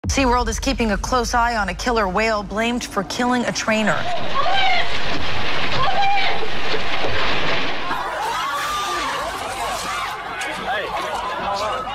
SeaWorld is keeping a close eye on a killer whale blamed for killing a trainer.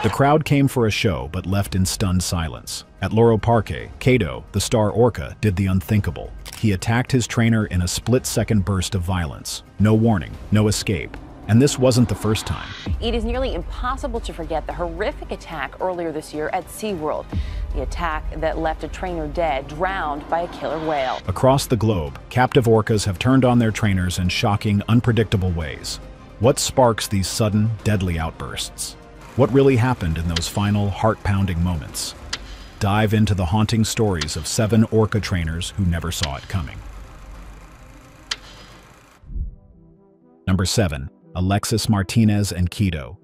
The crowd came for a show but left in stunned silence. At Loro Parque, Kato, the star orca, did the unthinkable. He attacked his trainer in a split-second burst of violence. No warning, no escape. And this wasn't the first time. It is nearly impossible to forget the horrific attack earlier this year at SeaWorld. The attack that left a trainer dead, drowned by a killer whale. Across the globe, captive orcas have turned on their trainers in shocking, unpredictable ways. What sparks these sudden, deadly outbursts? What really happened in those final, heart-pounding moments? Dive into the haunting stories of 7 orca trainers who never saw it coming. Number 7. Alexis Martinez and Kato.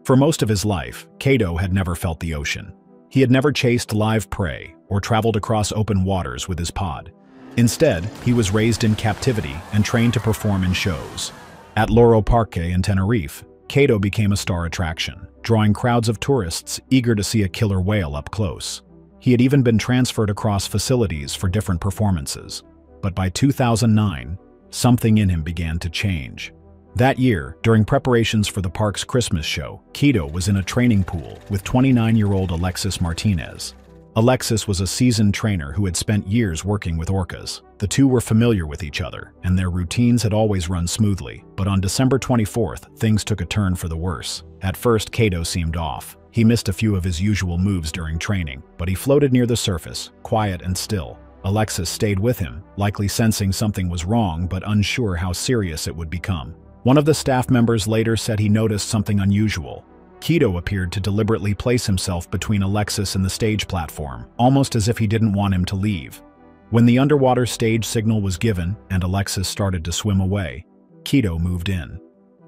For most of his life, Kato had never felt the ocean. He had never chased live prey or traveled across open waters with his pod. Instead, he was raised in captivity and trained to perform in shows. At Loro Parque in Tenerife, Kato became a star attraction, drawing crowds of tourists eager to see a killer whale up close. He had even been transferred across facilities for different performances. But by 2009, something in him began to change. That year, during preparations for the park's Christmas show, Kato was in a training pool with 29-year-old Alexis Martinez. Alexis was a seasoned trainer who had spent years working with orcas. The two were familiar with each other, and their routines had always run smoothly. But on December 24th, things took a turn for the worse. At first, Kato seemed off. He missed a few of his usual moves during training, but he floated near the surface, quiet and still. Alexis stayed with him, likely sensing something was wrong but unsure how serious it would become. One of the staff members later said he noticed something unusual. Kato appeared to deliberately place himself between Alexis and the stage platform, almost as if he didn't want him to leave. When the underwater stage signal was given and Alexis started to swim away, Kato moved in.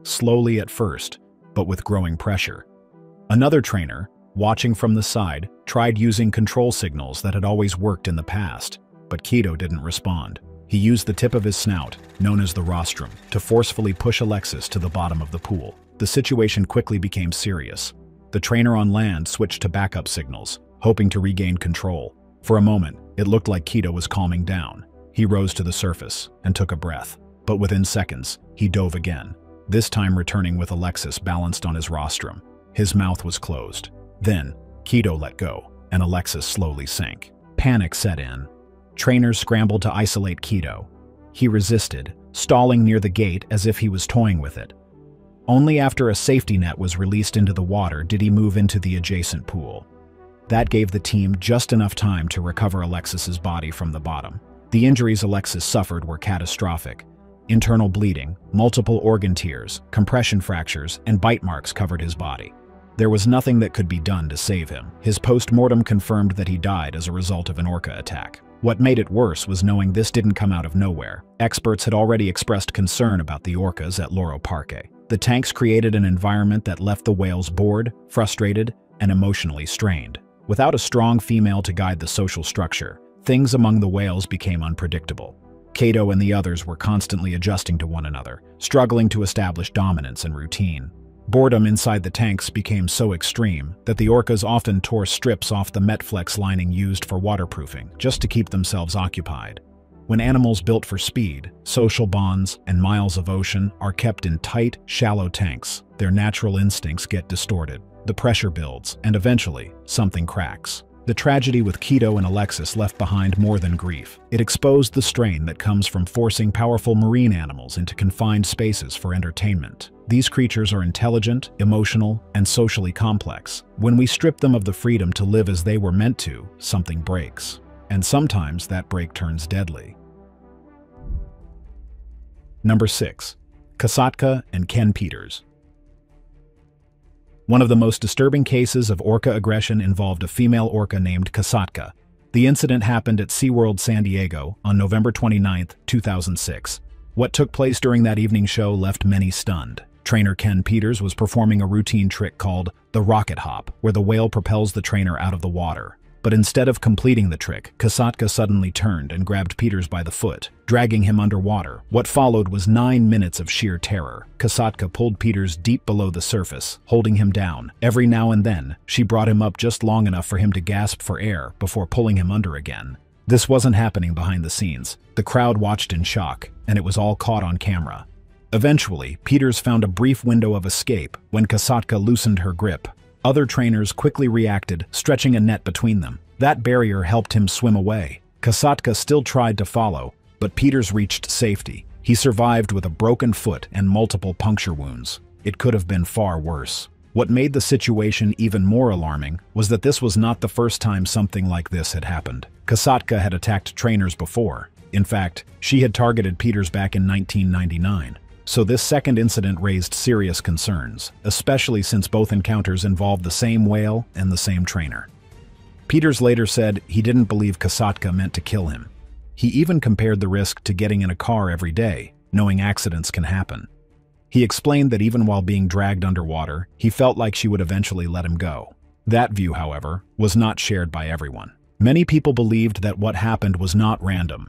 Slowly at first, but with growing pressure. Another trainer, watching from the side, tried using control signals that had always worked in the past, but Kato didn't respond. He used the tip of his snout, known as the rostrum, to forcefully push Alexis to the bottom of the pool. The situation quickly became serious. The trainer on land switched to backup signals, hoping to regain control. For a moment, it looked like Kato was calming down. He rose to the surface and took a breath. But within seconds, he dove again, this time returning with Alexis balanced on his rostrum. His mouth was closed. Then, Kato let go, and Alexis slowly sank. Panic set in. Trainers scrambled to isolate Kato. He resisted, stalling near the gate as if he was toying with it. Only after a safety net was released into the water did he move into the adjacent pool. That gave the team just enough time to recover Alexis's body from the bottom. The injuries Alexis suffered were catastrophic. Internal bleeding, multiple organ tears, compression fractures, and bite marks covered his body. There was nothing that could be done to save him. His post-mortem confirmed that he died as a result of an orca attack. What made it worse was knowing this didn't come out of nowhere. Experts had already expressed concern about the orcas at Loro Parque. The tanks created an environment that left the whales bored, frustrated, and emotionally strained. Without a strong female to guide the social structure, things among the whales became unpredictable. Kato and the others were constantly adjusting to one another, struggling to establish dominance and routine. Boredom inside the tanks became so extreme that the orcas often tore strips off the Metflex lining used for waterproofing, just to keep themselves occupied. When animals built for speed, social bonds, and miles of ocean are kept in tight, shallow tanks, their natural instincts get distorted. The pressure builds, and eventually, something cracks. The tragedy with Kato and Alexis left behind more than grief. It exposed the strain that comes from forcing powerful marine animals into confined spaces for entertainment. These creatures are intelligent, emotional, and socially complex. When we strip them of the freedom to live as they were meant to, something breaks. And sometimes that break turns deadly. Number 6. Kasatka and Ken Peters. One of the most disturbing cases of orca aggression involved a female orca named Kasatka. The incident happened at SeaWorld San Diego on November 29, 2006. What took place during that evening show left many stunned. Trainer Ken Peters was performing a routine trick called the rocket hop, where the whale propels the trainer out of the water. But instead of completing the trick, Kasatka suddenly turned and grabbed Peters by the foot. dragging him underwater. What followed was 9 minutes of sheer terror. Kasatka pulled Peters deep below the surface, holding him down. Every now and then, she brought him up just long enough for him to gasp for air before pulling him under again. This wasn't happening behind the scenes. The crowd watched in shock, and it was all caught on camera. Eventually, Peters found a brief window of escape when Kasatka loosened her grip. Other trainers quickly reacted, stretching a net between them. That barrier helped him swim away. Kasatka still tried to follow, but Peters reached safety. He survived with a broken foot and multiple puncture wounds. It could have been far worse. What made the situation even more alarming was that this was not the first time something like this had happened. Kasatka had attacked trainers before. In fact, she had targeted Peters back in 1999. So this second incident raised serious concerns, especially since both encounters involved the same whale and the same trainer. Peters later said he didn't believe Kasatka meant to kill him. He even compared the risk to getting in a car every day, knowing accidents can happen. He explained that even while being dragged underwater, he felt like she would eventually let him go. That view, however, was not shared by everyone. Many people believed that what happened was not random.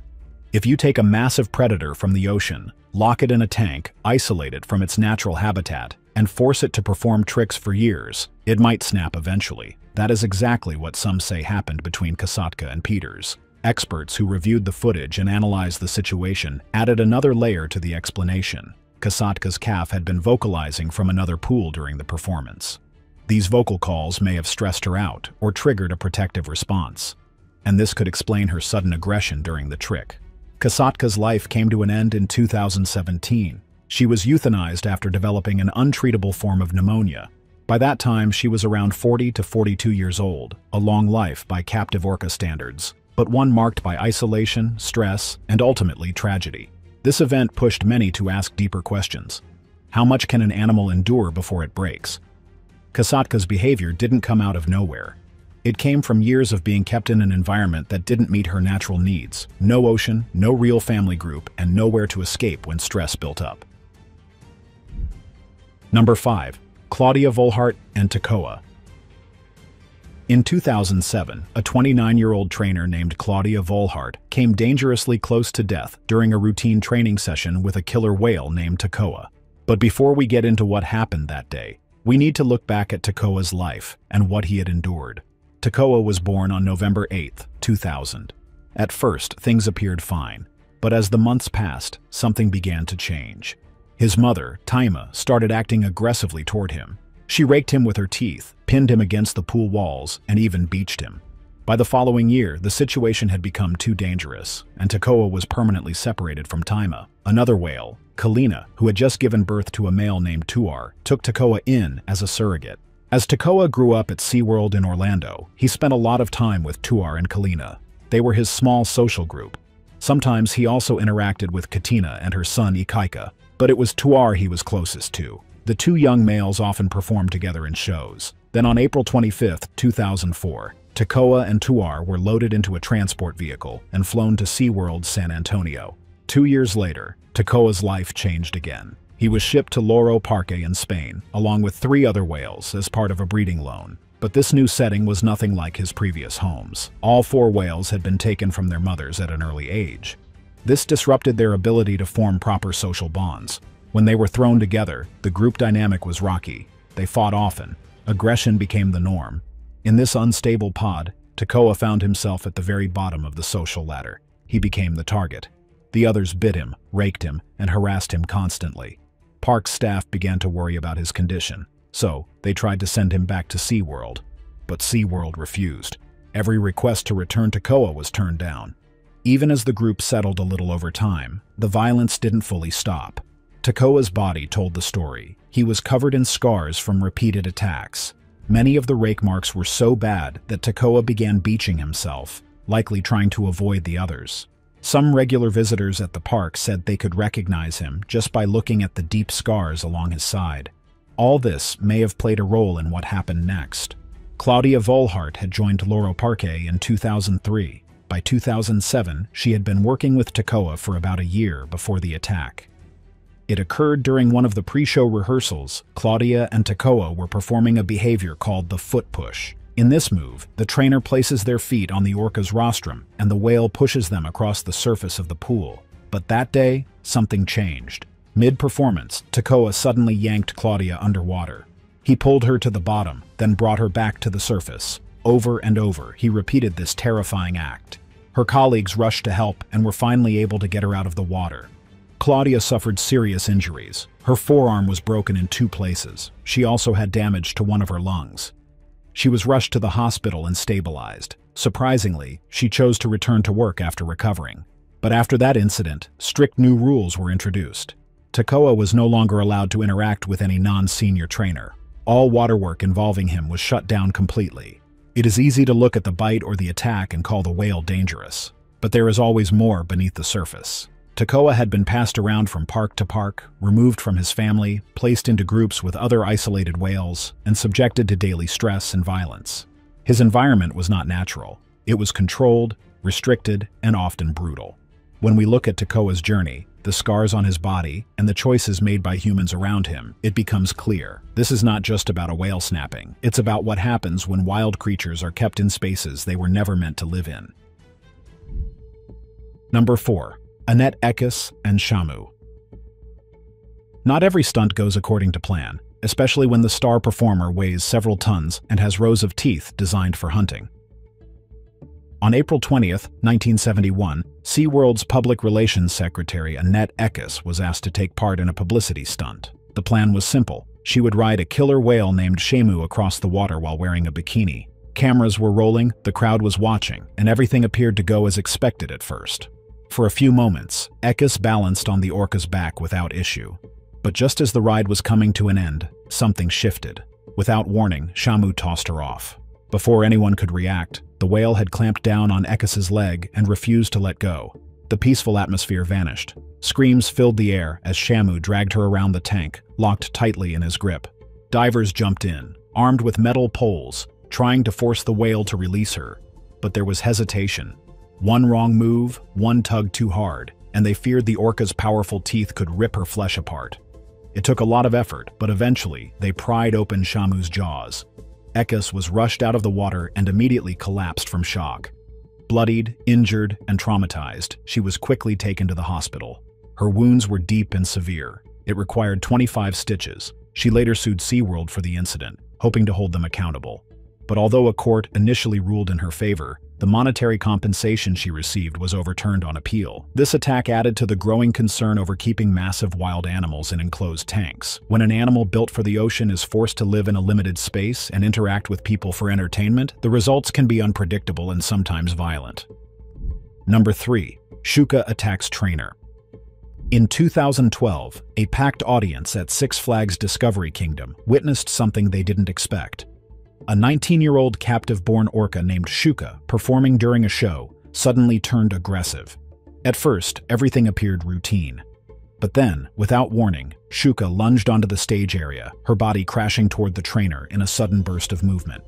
If you take a massive predator from the ocean, lock it in a tank, isolate it from its natural habitat, and force it to perform tricks for years, it might snap eventually. That is exactly what some say happened between Kasatka and Peters. Experts who reviewed the footage and analyzed the situation added another layer to the explanation. Kasatka's calf had been vocalizing from another pool during the performance. These vocal calls may have stressed her out or triggered a protective response, and this could explain her sudden aggression during the trick. Kasatka's life came to an end in 2017. She was euthanized after developing an untreatable form of pneumonia. By that time, she was around 40 to 42 years old, a long life by captive orca standards, but one marked by isolation, stress, and ultimately tragedy. This event pushed many to ask deeper questions. How much can an animal endure before it breaks? Kasatka's behavior didn't come out of nowhere. It came from years of being kept in an environment that didn't meet her natural needs. No ocean, no real family group, and nowhere to escape when stress built up. Number 5. Claudia Volhart and Tekoa. In 2007, a 29-year-old trainer named Claudia Volhart came dangerously close to death during a routine training session with a killer whale named Tekoa. But before we get into what happened that day, we need to look back at Tekoa's life and what he had endured. Tekoa was born on November 8, 2000. At first, things appeared fine, but as the months passed, something began to change. His mother, Taima, started acting aggressively toward him. She raked him with her teeth, pinned him against the pool walls, and even beached him. By the following year, the situation had become too dangerous, and Tekoa was permanently separated from Taima. Another whale, Kalina, who had just given birth to a male named Tuar, took Tekoa in as a surrogate. As Tekoa grew up at SeaWorld in Orlando, he spent a lot of time with Tuar and Kalina. They were his small social group. Sometimes he also interacted with Katina and her son Ikaika, but it was Tuar he was closest to. The two young males often performed together in shows. Then on April 25, 2004, Tekoa and Tuar were loaded into a transport vehicle and flown to SeaWorld San Antonio. 2 years later, Tekoa's life changed again. He was shipped to Loro Parque in Spain, along with 3 other whales as part of a breeding loan. But this new setting was nothing like his previous homes. All 4 whales had been taken from their mothers at an early age. This disrupted their ability to form proper social bonds. When they were thrown together, the group dynamic was rocky. They fought often. Aggression became the norm. In this unstable pod, Tekoa found himself at the very bottom of the social ladder. He became the target. The others bit him, raked him, and harassed him constantly. Park staff began to worry about his condition, so they tried to send him back to SeaWorld. But SeaWorld refused. Every request to return Tekoa was turned down. Even as the group settled a little over time, the violence didn't fully stop. Tekoa's body told the story. He was covered in scars from repeated attacks. Many of the rake marks were so bad that Tekoa began beaching himself, likely trying to avoid the others. Some regular visitors at the park said they could recognize him just by looking at the deep scars along his side. All this may have played a role in what happened next. Claudia Volhart had joined Loro Parque in 2003. By 2007, she had been working with Tekoa for about a year before the attack. It occurred during one of the pre-show rehearsals. Claudia and Tekoa were performing a behavior called the foot push. In this move, the trainer places their feet on the orca's rostrum, and the whale pushes them across the surface of the pool. But that day, something changed. Mid-performance, Tekoa suddenly yanked Claudia underwater. He pulled her to the bottom, then brought her back to the surface. Over and over, he repeated this terrifying act. Her colleagues rushed to help and were finally able to get her out of the water. Claudia suffered serious injuries. Her forearm was broken in 2 places. She also had damage to one of her lungs. She was rushed to the hospital and stabilized. Surprisingly, she chose to return to work after recovering. But after that incident, strict new rules were introduced. Tekoa was no longer allowed to interact with any non-senior trainer. All water work involving him was shut down completely. It is easy to look at the bite or the attack and call the whale dangerous. But there is always more beneath the surface. Tekoa had been passed around from park to park, removed from his family, placed into groups with other isolated whales, and subjected to daily stress and violence. His environment was not natural. It was controlled, restricted, and often brutal. When we look at Tekoa's journey, the scars on his body, and the choices made by humans around him, it becomes clear. This is not just about a whale snapping. It's about what happens when wild creatures are kept in spaces they were never meant to live in. Number 4. Annette Eckes and Shamu. Not every stunt goes according to plan, especially when the star performer weighs several tons and has rows of teeth designed for hunting. On April 20th, 1971, SeaWorld's public relations secretary Annette Eckes was asked to take part in a publicity stunt. The plan was simple. She would ride a killer whale named Shamu across the water while wearing a bikini. Cameras were rolling, the crowd was watching, and everything appeared to go as expected at first. For a few moments, Eckes balanced on the orca's back without issue. But just as the ride was coming to an end, something shifted. Without warning, Shamu tossed her off. Before anyone could react, the whale had clamped down on Eckes' leg and refused to let go. The peaceful atmosphere vanished. Screams filled the air as Shamu dragged her around the tank, locked tightly in his grip. Divers jumped in, armed with metal poles, trying to force the whale to release her. But there was hesitation. One wrong move, one tug too hard, and they feared the orca's powerful teeth could rip her flesh apart. It took a lot of effort, but eventually they pried open Shamu's jaws. Eckes was rushed out of the water and immediately collapsed from shock. Bloodied, injured, and traumatized, she was quickly taken to the hospital. Her wounds were deep and severe. It required 25 stitches. She later sued SeaWorld for the incident, hoping to hold them accountable. But although a court initially ruled in her favor, the monetary compensation she received was overturned on appeal. This attack added to the growing concern over keeping massive wild animals in enclosed tanks. When an animal built for the ocean is forced to live in a limited space and interact with people for entertainment, the results can be unpredictable and sometimes violent. Number 3. Shuka attacks trainer. In 2012, a packed audience at Six Flags Discovery Kingdom witnessed something they didn't expect. A 19-year-old captive-born orca named Shuka, performing during a show, suddenly turned aggressive. At first, everything appeared routine. But then, without warning, Shuka lunged onto the stage area, her body crashing toward the trainer in a sudden burst of movement.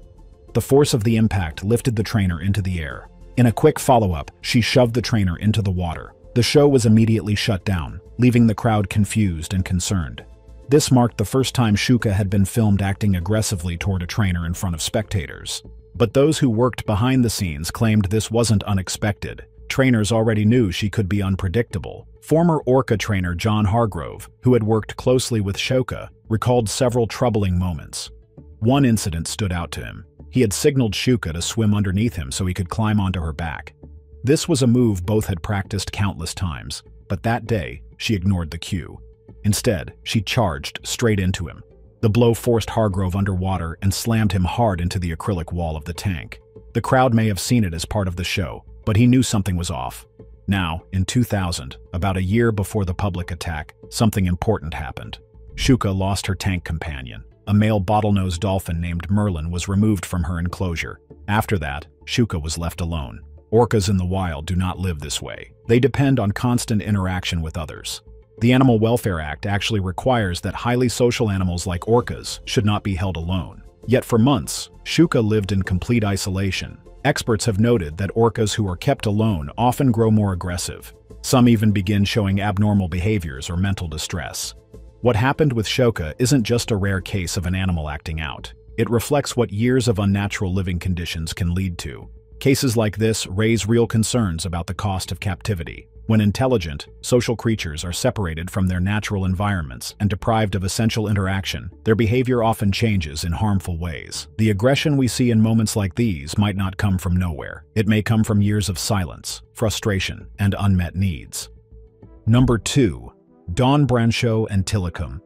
The force of the impact lifted the trainer into the air. In a quick follow-up, she shoved the trainer into the water. The show was immediately shut down, leaving the crowd confused and concerned. This marked the first time Shuka had been filmed acting aggressively toward a trainer in front of spectators. But those who worked behind the scenes claimed this wasn't unexpected. Trainers already knew she could be unpredictable. Former orca trainer John Hargrove, who had worked closely with Shuka, recalled several troubling moments. One incident stood out to him. He had signaled Shuka to swim underneath him so he could climb onto her back. This was a move both had practiced countless times, but that day, she ignored the cue. Instead, she charged straight into him. The blow forced Hargrove underwater and slammed him hard into the acrylic wall of the tank. The crowd may have seen it as part of the show, but he knew something was off. Now, in 2000, about a year before the public attack, something important happened. Shuka lost her tank companion. A male bottlenose dolphin named Merlin was removed from her enclosure. After that, Shuka was left alone. Orcas in the wild do not live this way. They depend on constant interaction with others. The Animal Welfare Act actually requires that highly social animals like orcas should not be held alone. Yet for months, Shuka lived in complete isolation. Experts have noted that orcas who are kept alone often grow more aggressive. Some even begin showing abnormal behaviors or mental distress. What happened with Shuka isn't just a rare case of an animal acting out. It reflects what years of unnatural living conditions can lead to. Cases like this raise real concerns about the cost of captivity. When intelligent, social creatures are separated from their natural environments and deprived of essential interaction, their behavior often changes in harmful ways. The aggression we see in moments like these might not come from nowhere. It may come from years of silence, frustration, and unmet needs. Number 2. Dawn Brancheau and Tilikum.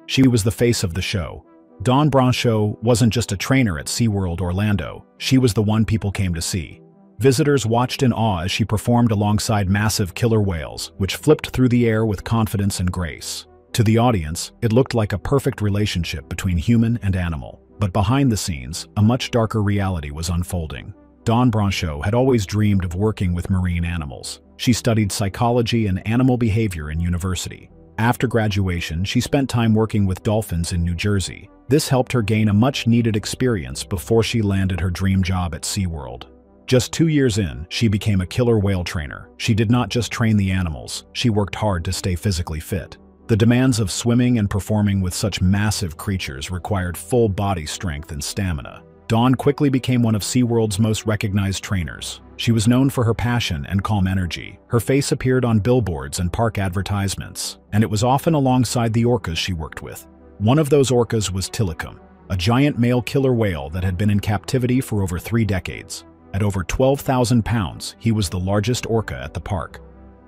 She was the face of the show. Dawn Brancheau wasn't just a trainer at SeaWorld Orlando, she was the one people came to see. Visitors watched in awe as she performed alongside massive killer whales, which flipped through the air with confidence and grace. To the audience, it looked like a perfect relationship between human and animal. But behind the scenes, a much darker reality was unfolding. Dawn Brancheau had always dreamed of working with marine animals. She studied psychology and animal behavior in university. After graduation, she spent time working with dolphins in New Jersey. This helped her gain a much-needed experience before she landed her dream job at SeaWorld. Just 2 years in, she became a killer whale trainer. She did not just train the animals, she worked hard to stay physically fit. The demands of swimming and performing with such massive creatures required full body strength and stamina. Dawn quickly became one of SeaWorld's most recognized trainers. She was known for her passion and calm energy. Her face appeared on billboards and park advertisements, and it was often alongside the orcas she worked with. One of those orcas was Tilikum, a giant male killer whale that had been in captivity for over 3 decades. At over 12,000 pounds, he was the largest orca at the park.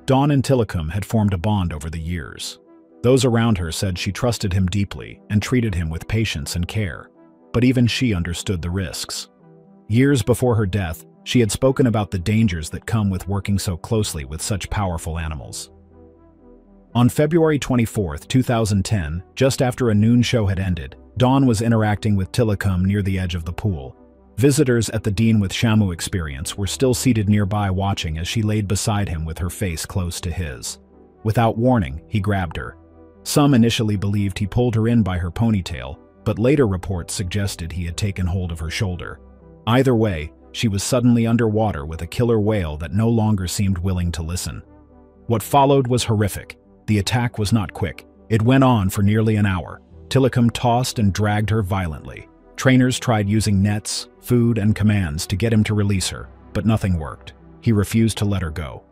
Dawn and Tilikum had formed a bond over the years. Those around her said she trusted him deeply and treated him with patience and care. But even she understood the risks. Years before her death, she had spoken about the dangers that come with working so closely with such powerful animals. On February 24, 2010, just after a noon show had ended, Dawn was interacting with Tilikum near the edge of the pool. Visitors at the Dean with Shamu experience were still seated nearby watching as she laid beside him with her face close to his. Without warning, he grabbed her. Some initially believed he pulled her in by her ponytail, but later reports suggested he had taken hold of her shoulder. Either way, she was suddenly underwater with a killer whale that no longer seemed willing to listen. What followed was horrific. The attack was not quick. It went on for nearly an hour. Tilikum tossed and dragged her violently. Trainers tried using nets, food, and commands to get him to release her, but nothing worked. He refused to let her go.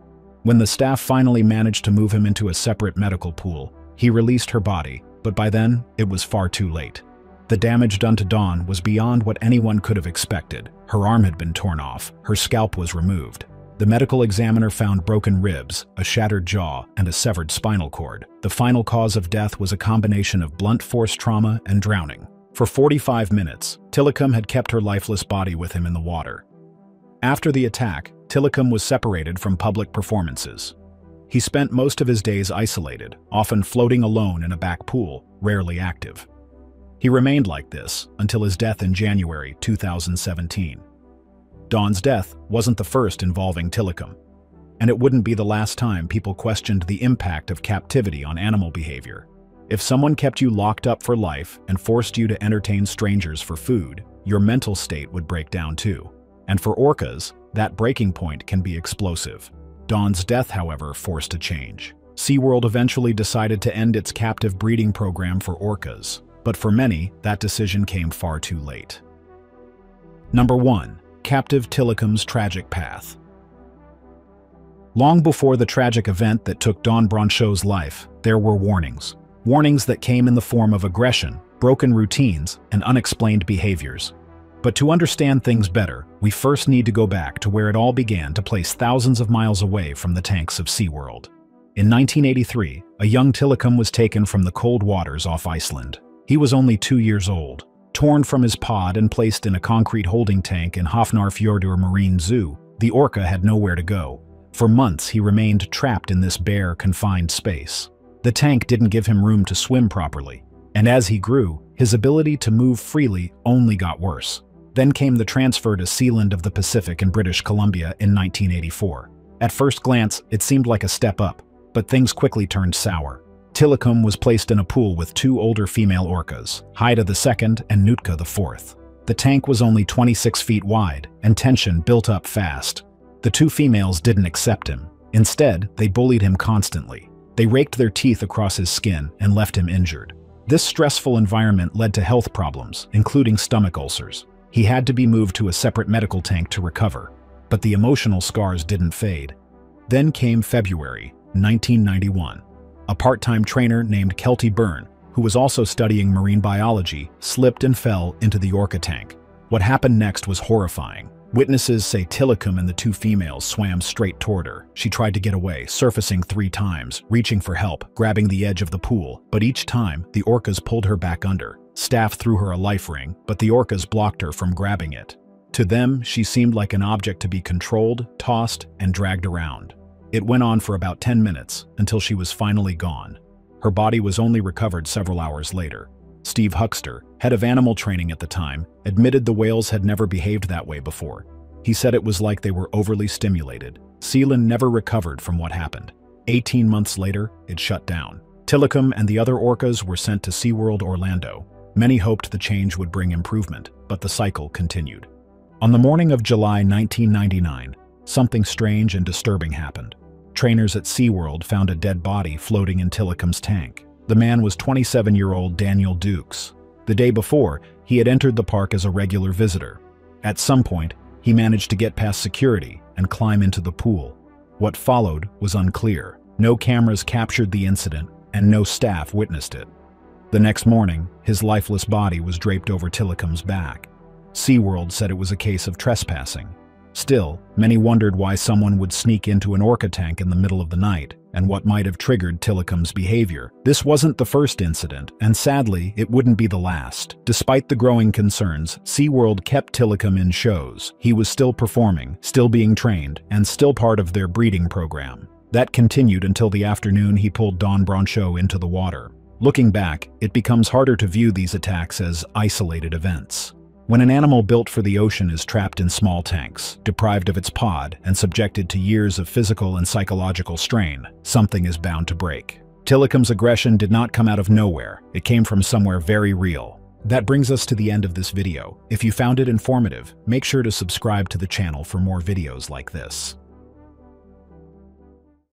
When the staff finally managed to move him into a separate medical pool, he released her body, but by then, it was far too late. The damage done to Dawn was beyond what anyone could have expected. Her arm had been torn off, her scalp was removed. The medical examiner found broken ribs, a shattered jaw, and a severed spinal cord. The final cause of death was a combination of blunt force trauma and drowning. For 45 minutes, Tilikum had kept her lifeless body with him in the water. After the attack, Tilikum was separated from public performances. He spent most of his days isolated, often floating alone in a back pool, rarely active. He remained like this until his death in January 2017. Dawn's death wasn't the first involving Tilikum, and it wouldn't be the last time people questioned the impact of captivity on animal behavior. If someone kept you locked up for life and forced you to entertain strangers for food, your mental state would break down too. And for orcas, that breaking point can be explosive. Dawn's death, however, forced a change. SeaWorld eventually decided to end its captive breeding program for orcas, but for many, that decision came far too late. Number 1. Captive Tilikum's tragic path. Long before the tragic event that took Dawn Brancheau's life, there were warnings. Warnings that came in the form of aggression, broken routines, and unexplained behaviors. But to understand things better, we first need to go back to where it all began to place thousands of miles away from the tanks of SeaWorld. In 1983, a young Tilikum was taken from the cold waters off Iceland. He was only 2 years old. Torn from his pod and placed in a concrete holding tank in Hafnarfjordur Marine Zoo, the orca had nowhere to go. For months, he remained trapped in this bare, confined space. The tank didn't give him room to swim properly, and as he grew, his ability to move freely only got worse. Then came the transfer to Sealand of the Pacific in British Columbia in 1984. At first glance, it seemed like a step up, but things quickly turned sour. Tilikum was placed in a pool with 2 older female orcas, Haida II and Nootka IV. The tank was only 26 feet wide, and tension built up fast. The 2 females didn't accept him. Instead, they bullied him constantly. They raked their teeth across his skin and left him injured. This stressful environment led to health problems, including stomach ulcers. He had to be moved to a separate medical tank to recover, but the emotional scars didn't fade. Then came February 1991. A part-time trainer named Kelty Byrne, who was also studying marine biology, slipped and fell into the orca tank. What happened next was horrifying. Witnesses say Tilikum and the two females swam straight toward her. She tried to get away, surfacing 3 times, reaching for help, grabbing the edge of the pool, but each time, the orcas pulled her back under. Staff threw her a life ring, but the orcas blocked her from grabbing it. To them, she seemed like an object to be controlled, tossed, and dragged around. It went on for about 10 minutes, until she was finally gone. Her body was only recovered several hours later. Steve Huxter, head of animal training at the time, admitted the whales had never behaved that way before. He said it was like they were overly stimulated. Sealand never recovered from what happened. 18 months later, it shut down. Tilikum and the other orcas were sent to SeaWorld Orlando. Many hoped the change would bring improvement, but the cycle continued. On the morning of July 1999, something strange and disturbing happened. Trainers at SeaWorld found a dead body floating in Tilikum's tank. The man was 27-year-old Daniel Dukes. The day before, he had entered the park as a regular visitor. At some point, he managed to get past security and climb into the pool. What followed was unclear. No cameras captured the incident, and no staff witnessed it. The next morning, his lifeless body was draped over Tilikum's back. SeaWorld said it was a case of trespassing. Still, many wondered why someone would sneak into an orca tank in the middle of the night, and what might have triggered Tilikum's behavior. This wasn't the first incident, and sadly, it wouldn't be the last. Despite the growing concerns, SeaWorld kept Tilikum in shows. He was still performing, still being trained, and still part of their breeding program. That continued until the afternoon he pulled Dawn Brancheau into the water. Looking back, it becomes harder to view these attacks as isolated events. When an animal built for the ocean is trapped in small tanks, deprived of its pod, and subjected to years of physical and psychological strain, something is bound to break. Tilikum's aggression did not come out of nowhere. It came from somewhere very real. That brings us to the end of this video. If you found it informative, make sure to subscribe to the channel for more videos like this.